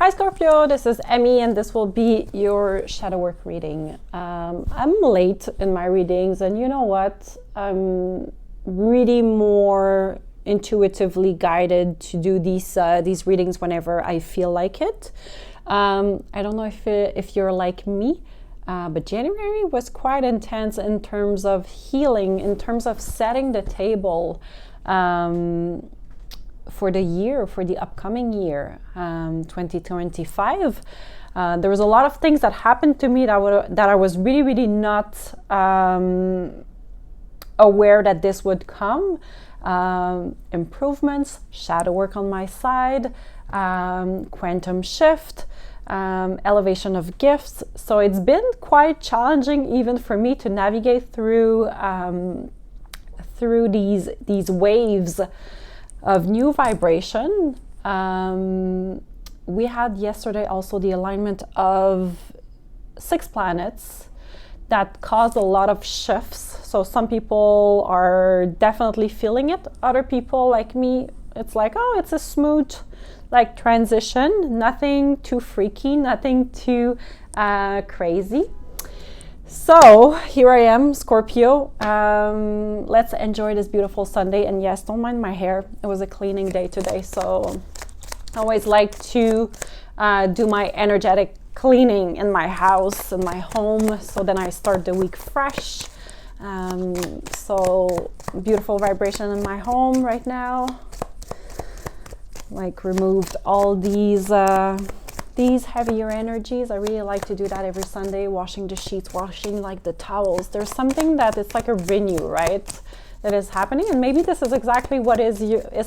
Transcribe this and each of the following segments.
Hi Scorpio, this is Emmy and this will be your shadow work reading. I'm late in my readings and you know what? I'm really more intuitively guided to do these readings whenever I feel like it. I don't know if you're like me, but January was quite intense in terms of healing, in terms of setting the table for the year, for the upcoming year, 2025. There was a lot of things that happened to me that I was really not aware that this would come. Improvements, shadow work on my side, quantum shift, elevation of gifts. So it's been quite challenging even for me to navigate through these waves of new vibration. We had yesterday also the alignment of 6 planets that caused a lot of shifts. So some people are definitely feeling it. Other people like me, it's like, oh, it's a smooth like transition, nothing too freaky, nothing too crazy. So here I am, Scorpio. Let's enjoy this beautiful Sunday. And yes, don't mind my hair. It was a cleaning day today. So I always like to do my energetic cleaning in my house, in my home. So then I start the week fresh. So beautiful vibration in my home right now. Like removed all these heavier energies. I really like to do that every Sunday, washing the sheets, washing like the towels. There's something that it's like a renew, right? That is happening. And maybe this is exactly what is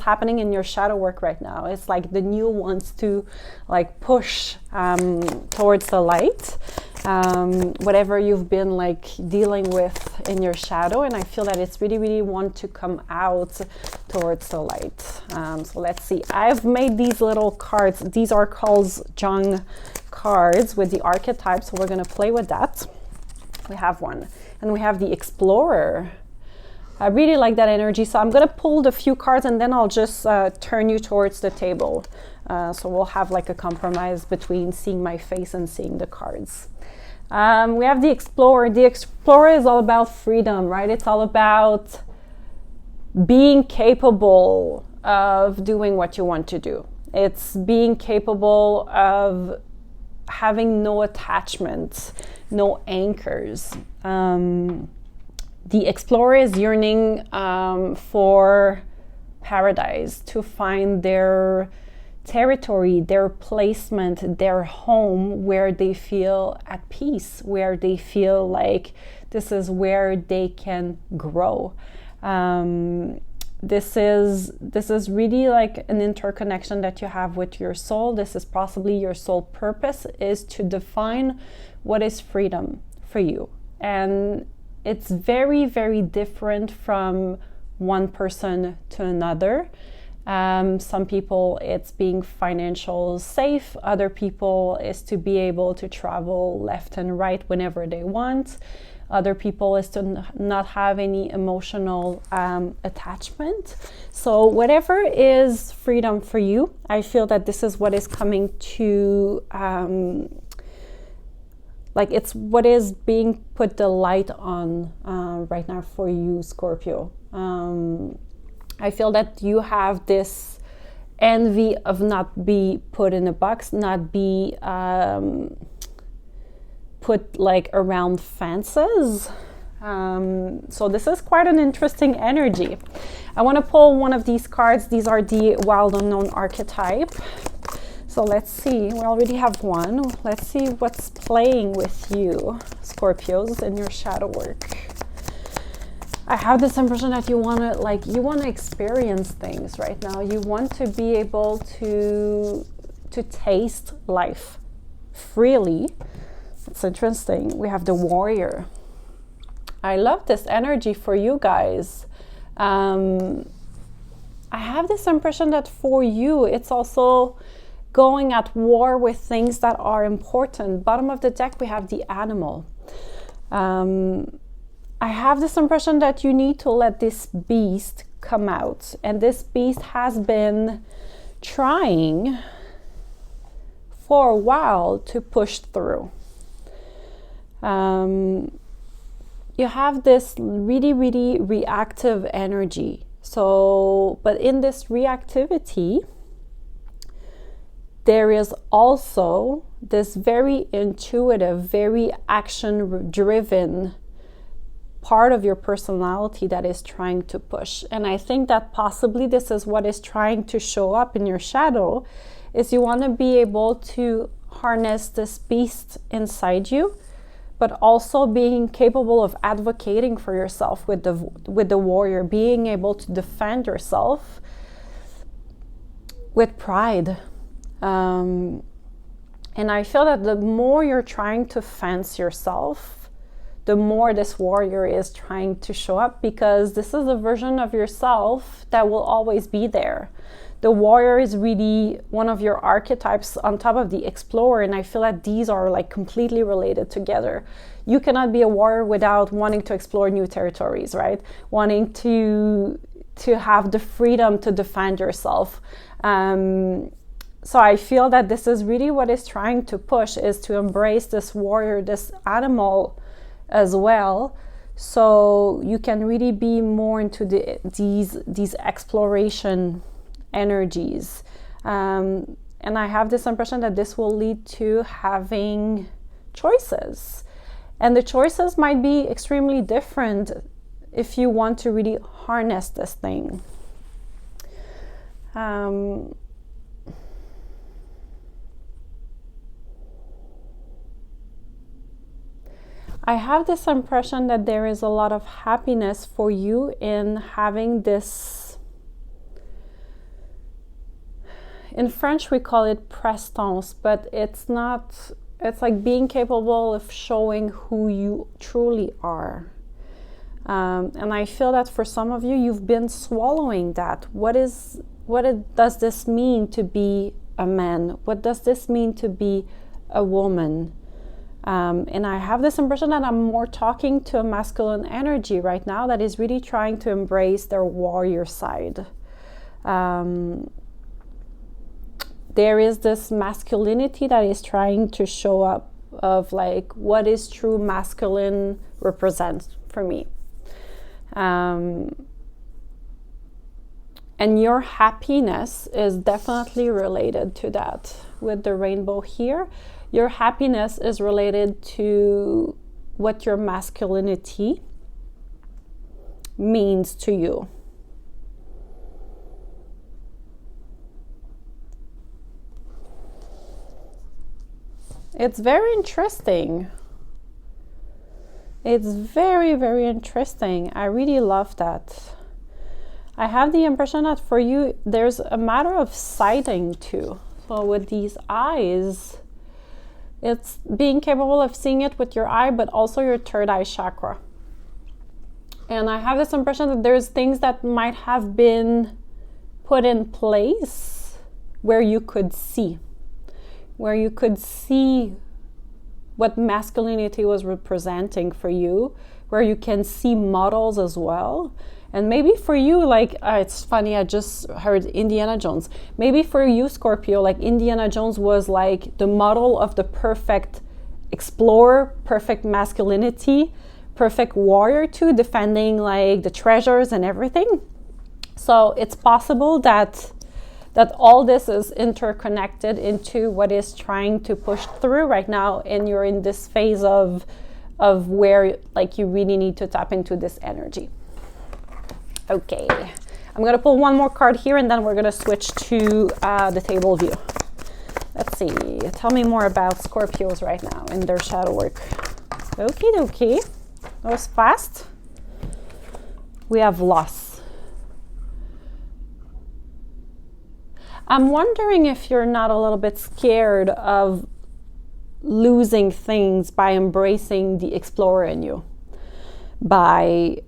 happening in your shadow work right now. It's like the new wants to like push towards the light. Whatever you've been like dealing with in your shadow, and I feel that it's really want to come out towards the light. So let's see. I've made these little cards. These are called Jung cards with the archetype, so we're going to play with that. We have one, and we have the Explorer. I really like that energy, so I'm going to pull the few cards and then I'll just turn you towards the table. So we'll have like a compromise between seeing my face and seeing the cards. We have the Explorer. The Explorer is all about freedom, right? It's all about being capable of doing what you want to do. It's being capable of having no attachments, no anchors. The Explorer is yearning for paradise, to find their territory, their placement, their home where they feel at peace, where they feel like this is where they can grow. This is really like an interconnection that you have with your soul. This is possibly your soul purpose, is to define what is freedom for you. And it's very different from one person to another. Some people it's being financial safe. Other people is to be able to travel left and right whenever they want. Other people is to not have any emotional attachment. So whatever is freedom for you, I feel that this is what is coming to like it's what is being put the light on right now for you, Scorpio. I feel that you have this envy of not be put in a box, not be put like around fences. So this is quite an interesting energy. I want to pull one of these cards. These are the Wild Unknown Archetype. So let's see, we already have one. Let's see what's playing with you, Scorpios, in your shadow work. I have this impression that you want to experience things right now. You want to be able to taste life freely. It's interesting. We have the Warrior. I love this energy for you guys. I have this impression that for you, it's also going at war with things that are important. Bottom of the deck, we have the Animal. I have this impression that you need to let this beast come out. And this beast has been trying for a while to push through. You have this really, really reactive energy. So, but in this reactivity, there is also this very intuitive, very action-driven part of your personality that is trying to push. And I think that possibly this is what is trying to show up in your shadow, is you want to be able to harness this beast inside you, but also being capable of advocating for yourself with the warrior, being able to defend yourself with pride. And I feel that the more you're trying to fence yourself, the more this warrior is trying to show up, because this is a version of yourself that will always be there. The warrior is really one of your archetypes on top of the explorer, and I feel that these are like completely related together. You cannot be a warrior without wanting to explore new territories, right? Wanting to have the freedom to defend yourself. So I feel that this is really what is trying to push, is to embrace this warrior, this animal as well, so you can really be more into these exploration energies. And I have this impression that this will lead to having choices. And the choices might be extremely different if you want to really harness this thing. I have this impression that there is a lot of happiness for you in having this. In French, we call it prestance, but it's not, it's like being capable of showing who you truly are. And I feel that for some of you, you've been swallowing that. What does this mean to be a man? What does this mean to be a woman? And I have this impression that I'm more talking to a masculine energy right now that is really trying to embrace their warrior side. There is this masculinity that is trying to show up of like what is true masculine represents for me. And your happiness is definitely related to that. With the rainbow here, your happiness is related to what your masculinity means to you. It's very interesting. It's very, very interesting. I really love that. I have the impression that for you, there's a matter of sighting too. So with these eyes, it's being capable of seeing it with your eye, but also your third eye chakra. And I have this impression that there's things that might have been put in place where you could see what masculinity was representing for you, where you can see models as well. And maybe for you, like, it's funny, I just heard Indiana Jones. Maybe for you, Scorpio, like Indiana Jones was like the model of the perfect explorer, perfect masculinity, perfect warrior too, defending like the treasures and everything. So it's possible that all this is interconnected into what is trying to push through right now, and you're in this phase of where like you really need to tap into this energy. Okay, I'm going to pull one more card here, and then we're going to switch to the table view. Let's see. Tell me more about Scorpios right now in their shadow work. Okie dokie. That was fast. We have loss. I'm wondering if you're not a little bit scared of losing things by embracing the explorer in you, by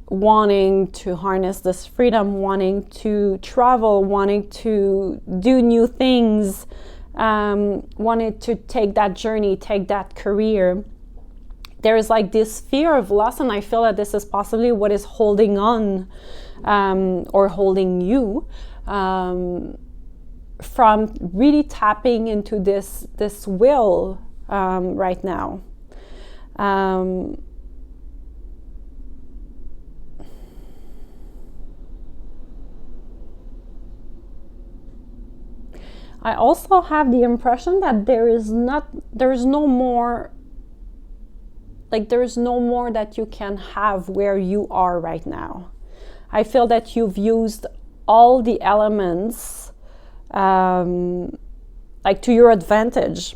wanting to harness this freedom, wanting to travel, wanting to do new things, wanting to take that journey, take that career. There is like this fear of loss, and I feel that this is possibly what is holding on or holding you from really tapping into this will right now. I also have the impression that there's no more that you can have where you are right now. I feel that you've used all the elements like to your advantage.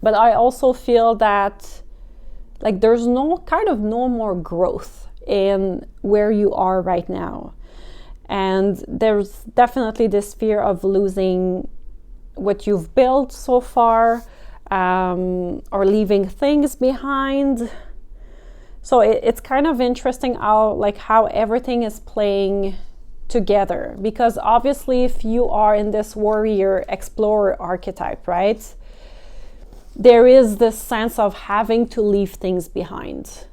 But I also feel that like there's no more growth in where you are right now. And there's definitely this fear of losing what you've built so far, or leaving things behind. So it's kind of interesting how everything is playing together, because obviously if you are in this warrior explorer archetype, right, there is this sense of having to leave things behind.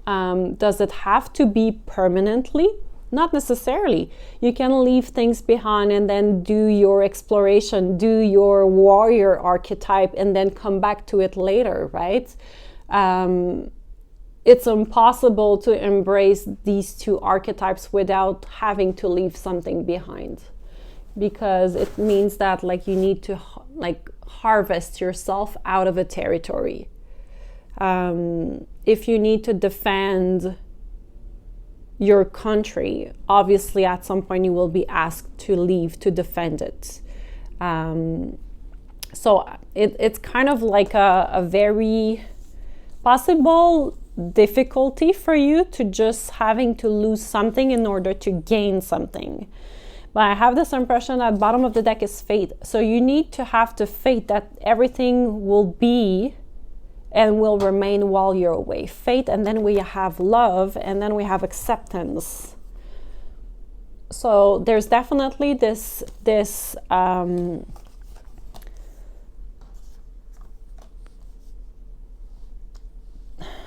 Does it have to be permanently? Not necessarily. You can leave things behind and then do your exploration, do your warrior archetype, and then come back to it later, right? It's impossible to embrace these two archetypes without having to leave something behind, because it means that like you need to harvest yourself out of a territory. If you need to defend your country, obviously at some point you will be asked to leave to defend it. So it's kind of like a very possible difficulty for you to just having to lose something in order to gain something. But I have this impression that bottom of the deck is fate. So you need to have the faith that everything will be and will remain while you're away. Faith, and then we have love, and then we have acceptance. So there's definitely this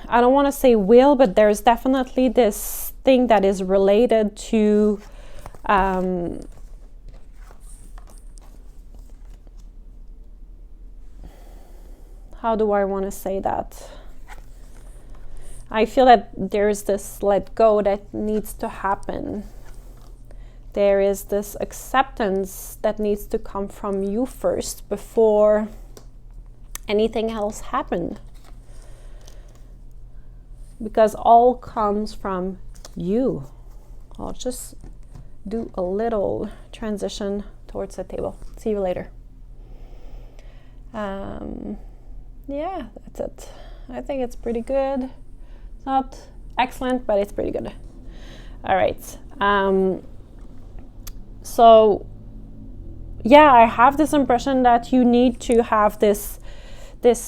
I don't want to say will, but there's definitely this thing that is related to how do I want to say that? I feel that there's this let go that needs to happen. There is this acceptance that needs to come from you first before anything else happens. Because all comes from you. I'll just do a little transition towards the table. See you later. Yeah, that's it. I think it's pretty good. It's not excellent, but it's pretty good. All right. So, yeah, I have this impression that you need to have this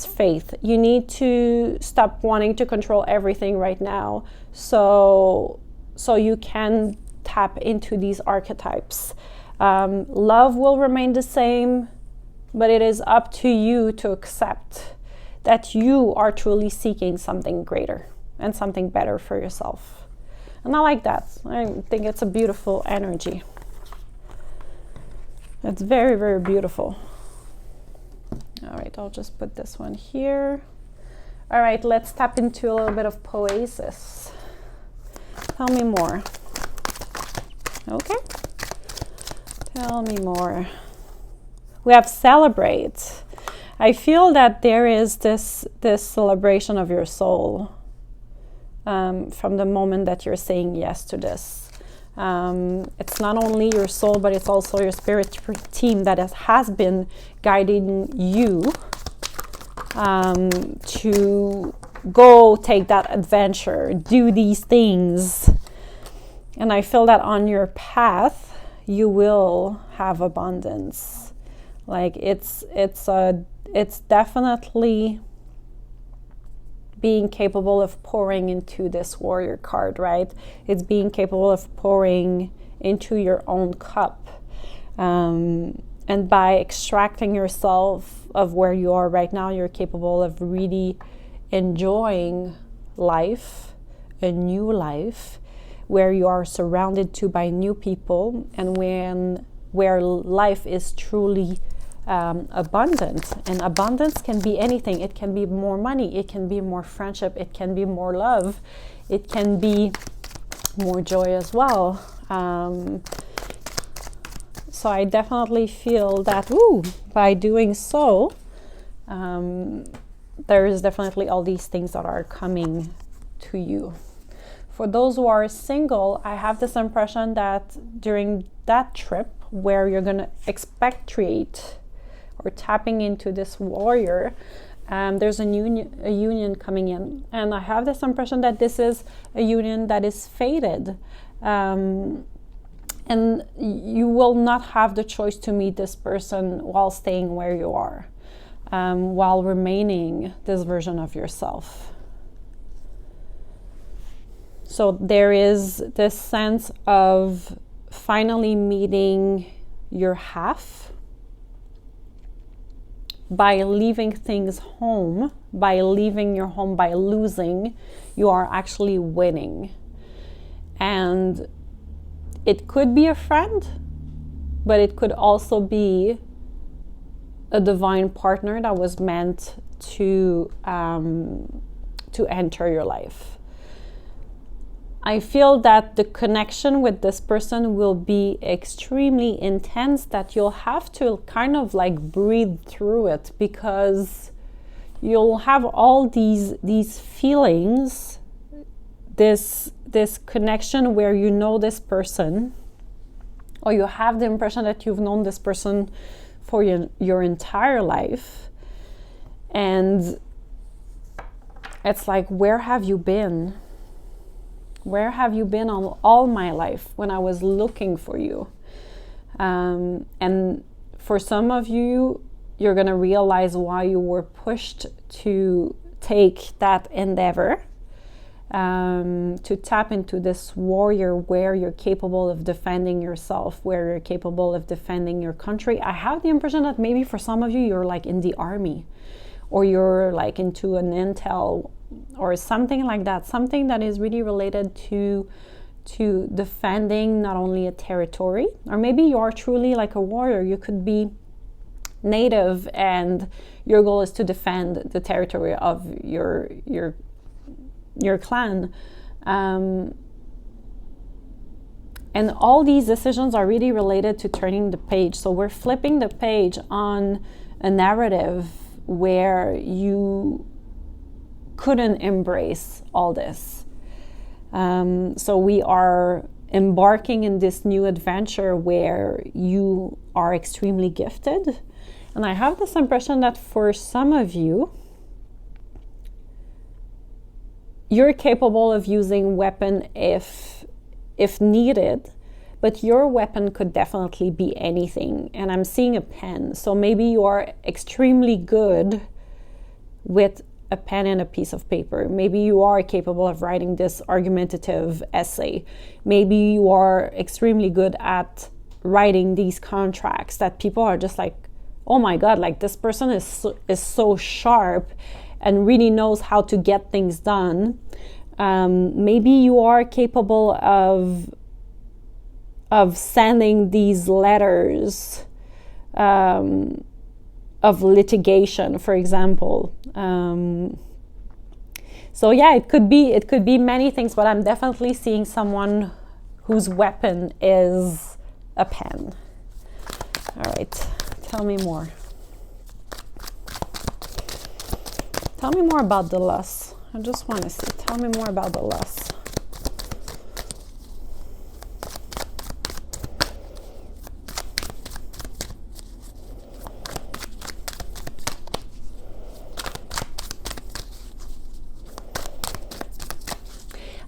faith. You need to stop wanting to control everything right now, so you can tap into these archetypes. Love will remain the same, but it is up to you to accept that you are truly seeking something greater and something better for yourself. And I like that. I think it's a beautiful energy. It's very, very beautiful. All right, I'll just put this one here. All right, let's tap into a little bit of poesis. Tell me more. Okay. Tell me more. We have celebrate. I feel that there is this celebration of your soul from the moment that you're saying yes to this. It's not only your soul, but it's also your spirit team that has been guiding you to go take that adventure, do these things. And I feel that on your path, you will have abundance. Like it's definitely being capable of pouring into this warrior card, right? It's being capable of pouring into your own cup. And by extracting yourself of where you are right now, you're capable of really enjoying life, a new life, where you are surrounded by new people. And where life is truly abundant. And abundance can be anything. It can be more money, it can be more friendship, it can be more love, it can be more joy as well. So I definitely feel that by doing so, there is definitely all these things that are coming to you. For those who are single, I have this impression that during that trip where you're going to expatriate or tapping into this warrior, there's a union coming in. And I have this impression that this is a union that is fated. And you will not have the choice to meet this person while staying where you are, while remaining this version of yourself. So there is this sense of finally meeting your half by leaving things home, by leaving your home, by losing, you are actually winning. And it could be a friend, but it could also be a divine partner that was meant to enter your life. I feel that the connection with this person will be extremely intense, that you'll have to kind of like breathe through it, because you'll have all these feelings, this connection where you know this person, or you have the impression that you've known this person for your entire life. And it's like, where have you been? Where have you been all my life when I was looking for you? And for some of you, you're going to realize why you were pushed to take that endeavor, to tap into this warrior where you're capable of defending yourself, where you're capable of defending your country. I have the impression that maybe for some of you, you're like in the army, or you're like into an intel or something like that, something that is really related to defending not only a territory, or maybe you are truly like a warrior. You could be native and your goal is to defend the territory of your clan. And all these decisions are really related to turning the page. So we're flipping the page on a narrative where you couldn't embrace all this. So we are embarking in this new adventure where you are extremely gifted. And I have this impression that for some of you, you're capable of using weapon if needed, but your weapon could definitely be anything. And I'm seeing a pen. So maybe you are extremely good with a pen and a piece of paper. Maybe you are capable of writing this argumentative essay. Maybe you are extremely good at writing these contracts that people are just like, oh my God, like this person is so sharp and really knows how to get things done. Maybe you are capable of sending these letters of litigation, for example. So yeah, it could be many things, but I'm definitely seeing someone whose weapon is a pen. All right, tell me more. Tell me more about the loss. I just want to see. Tell me more about the loss.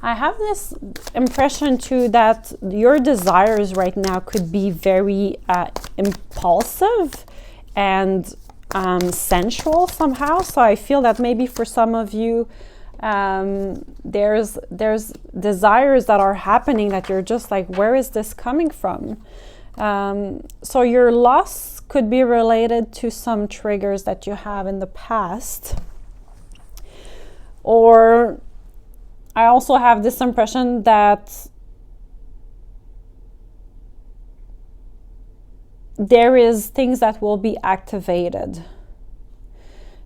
I have this impression too that your desires right now could be very impulsive and sensual somehow. So I feel that maybe for some of you, there's desires that are happening that you're just like, where is this coming from? So your loss could be related to some triggers that you have in the past. Or I also have this impression that there is things that will be activated.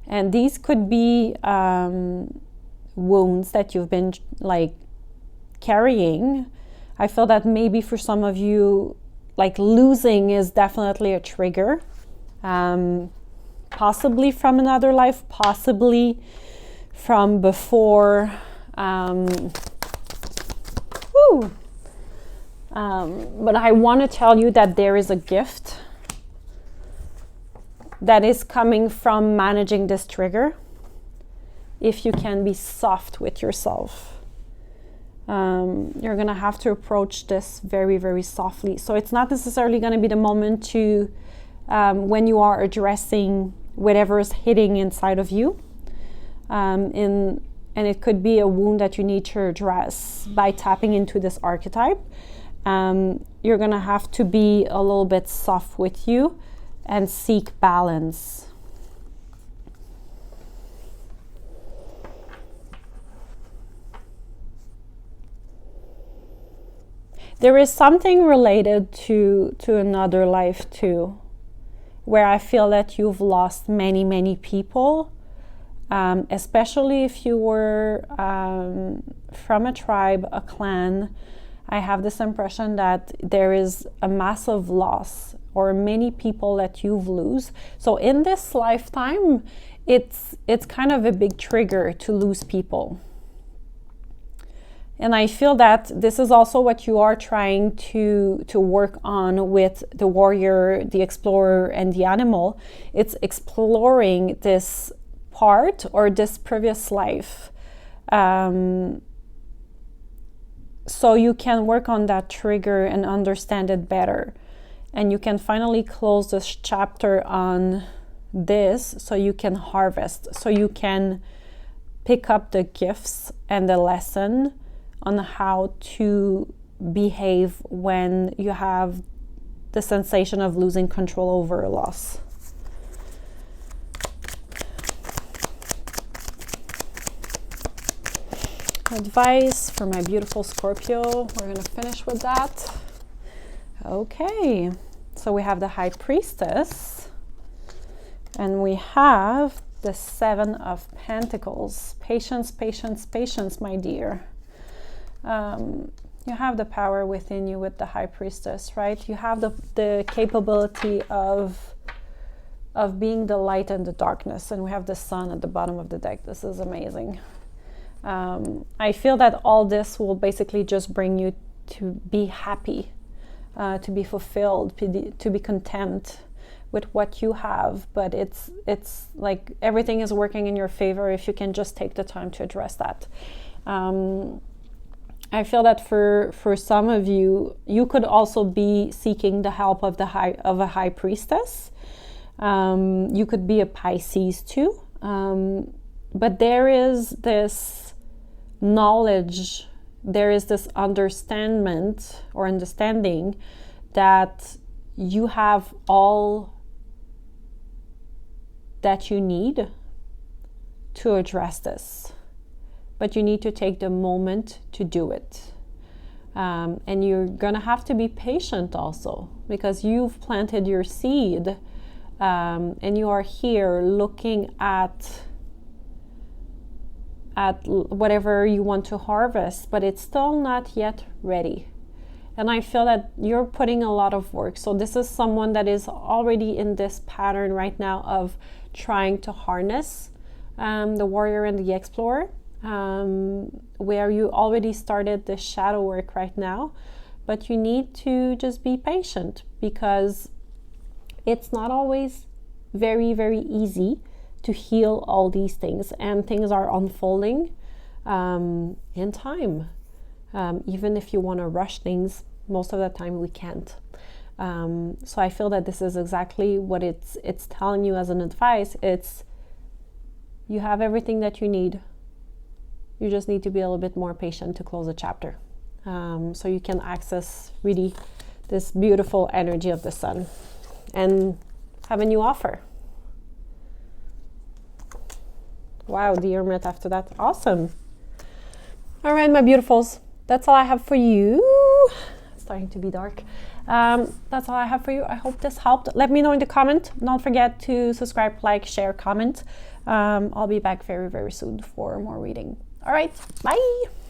And these could be wounds that you've been like carrying. I feel that maybe for some of you, like losing is definitely a trigger. Possibly from another life, possibly from before. But I want to tell you that there is a gift that is coming from managing this trigger. If you can be soft with yourself, you're going to have to approach this very, very softly. So it's not necessarily going to be the moment to, when you are addressing whatever is hitting inside of you. And it could be a wound that you need to address by tapping into this archetype. You're going to have to be a little bit soft with you and seek balance. There is something related to another life too, where I feel that you've lost many, many people, especially if you were from a tribe, a clan. I have this impression that there is a massive loss or many people that you've lose. So in this lifetime, it's kind of a big trigger to lose people. And I feel that this is also what you are trying to work on with the warrior, the explorer, and the animal. It's exploring this part or this previous life. So you can work on that trigger and understand it better. And you can finally close this chapter on this so you can harvest, so you can pick up the gifts and the lesson on how to behave when you have the sensation of losing control over a loss. Advice for my beautiful Scorpio. We're going to finish with that. Okay, so we have the High Priestess and we have the Seven of Pentacles. Patience, patience, patience, my dear. You have the power within you with the High Priestess, right? You have the capability of being the light and the darkness, and we have the Sun at the bottom of the deck. This is amazing. I feel that all this will basically just bring you to be happy, to be fulfilled, to be content with what you have. But it's like everything is working in your favor if you can just take the time to address that. I feel that for some of you, you could also be seeking the help of a High Priestess. You could be a Pisces too. But there is this knowledge, there is this understanding that you have all that you need to address this. But you need to take the moment to do it. And you're going to have to be patient also, because you've planted your seed, and you are here looking at whatever you want to harvest, but it's still not yet ready. And I feel that you're putting a lot of work. So this is someone that is already in this pattern right now of trying to harness the warrior and the explorer, where you already started the shadow work right now, but you need to just be patient, because it's not always very, very easy to heal all these things, and things are unfolding in time. Even if you want to rush things, most of the time we can't. So I feel that this is exactly what it's telling you as an advice. It's, you have everything that you need. You just need to be a little bit more patient to close a chapter, so you can access really this beautiful energy of the sun and have a new offer. Wow, the Hermit after that. Awesome. All right, my beautifuls. That's all I have for you. starting to be dark. That's all I have for you. I hope this helped. Let me know in the comment. Don't forget to subscribe, like, share, comment. I'll be back very, very soon for more reading. All right, bye.